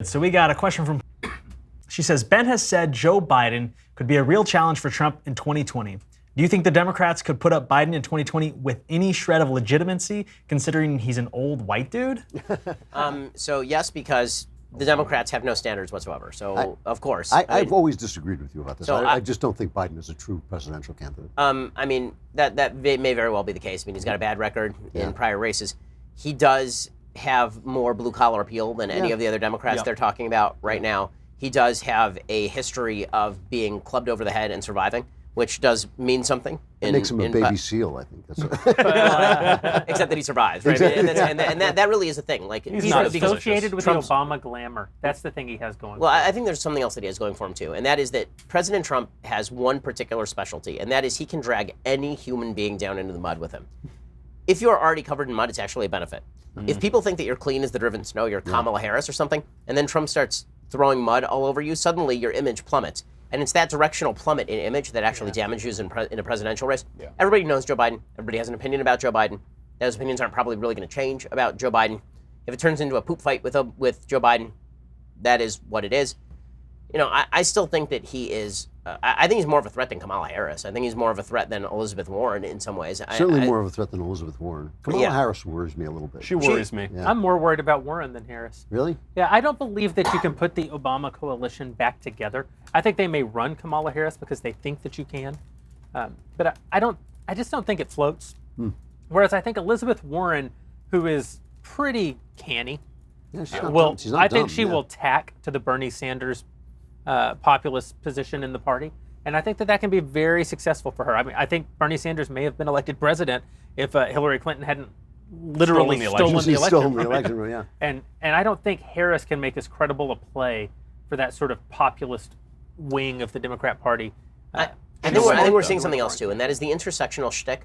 So we got a question from, she says, Ben has said Joe Biden could be a real challenge for Trump in 2020. Do you think the Democrats could put up Biden in 2020 with any shred of legitimacy, considering he's an old white dude? So yes, because the Democrats have no standards whatsoever. So of course. I've always disagreed with you about this. So I just don't think Biden is a true presidential candidate. I mean, that may very well be the case. I mean, he's got a bad record in prior races. He does have more blue-collar appeal than any of the other Democrats they're talking about right now. He does have a history of being clubbed over the head and surviving, which does mean something. It makes him a baby seal, I think. That's except that he survives, right? Exactly. And that really is the thing. Like he's not associated with the Obama glamour. That's the thing he has going. Well, I think there's something else that he has going for him too, and that is that President Trump has one particular specialty, and that is he can drag any human being down into the mud with him. If you're already covered in mud, it's actually a benefit. If people think that you're clean as the driven snow, you're Kamala Harris or something, and then Trump starts throwing mud all over you, suddenly your image plummets. And it's that directional plummet in image that actually damages in a presidential race. Yeah. Everybody knows Joe Biden. Everybody has an opinion about Joe Biden. Those opinions aren't probably really going to change about Joe Biden. If it turns into a poop fight with Joe Biden, that is what it is. You know, I still think that he is. I think he's more of a threat than Kamala Harris. I think he's more of a threat than Elizabeth Warren in some ways. Certainly more of a threat than Elizabeth Warren. Kamala Harris worries me a little bit. She worries me. Yeah. I'm more worried about Warren than Harris. Really? Yeah, I don't believe that you can put the Obama coalition back together. I think they may run Kamala Harris because they think that you can, but I just don't think it floats. Whereas I think Elizabeth Warren, who is pretty canny, she's not dumb, she will tack to the Bernie Sanders populist position in the party. And I think that can be very successful for her. I mean, I think Bernie Sanders may have been elected president if Hillary Clinton hadn't literally stolen the election. And I don't think Harris can make as credible a play for that sort of populist wing of the Democrat Party. I think we're seeing something else too, and that is the intersectional shtick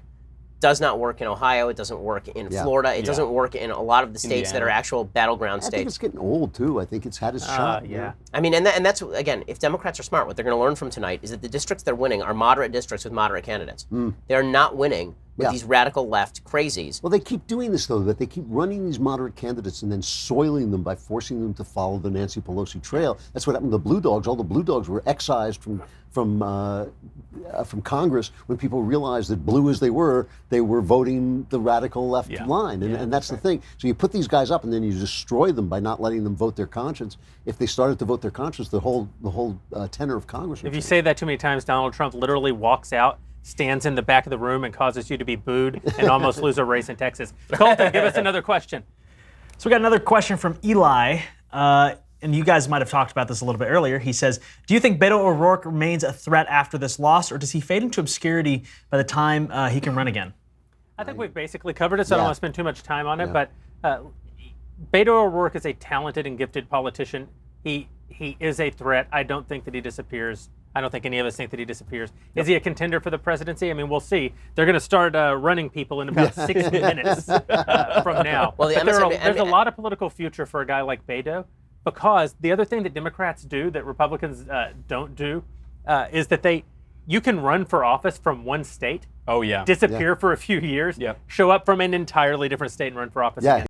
does not work in Ohio. It doesn't work in Florida. It doesn't work in a lot of the states that are actual battleground states. I think it's getting old too. I think it's had its shot. I mean, and that's again, if Democrats are smart, what they're going to learn from tonight is that the districts they're winning are moderate districts with moderate candidates. They're not winning with these radical left crazies. Well, they keep doing this though, that they keep running these moderate candidates and then soiling them by forcing them to follow the Nancy Pelosi trail. That's what happened to the Blue Dogs. All the Blue Dogs were excised from Congress when people realized that blue as they were voting the radical left line. And that's the thing. So you put these guys up and then you destroy them by not letting them vote their conscience. If they started to vote their conscience, the whole tenor of Congress would If you change. say that too many times, Donald Trump literally walks out, stands in the back of the room and causes you to be booed and almost lose a race in Texas. Colton, give us another question. So we got another question from Eli. And you guys might have talked about this a little bit earlier. He says, do you think Beto O'Rourke remains a threat after this loss, or does he fade into obscurity by the time he can run again? I think we've basically covered it, so I don't want to spend too much time on it. But Beto O'Rourke is a talented and gifted politician. He is a threat. I don't think that he disappears. I don't think any of us think that he disappears. Is he a contender for the presidency? I mean, we'll see. They're going to start running people in about 6 minutes from now. Well, there's a lot of political future for a guy like Beto. Because the other thing that Democrats do that Republicans don't do is that you can run for office from one state, disappear for a few years, show up from an entirely different state and run for office again.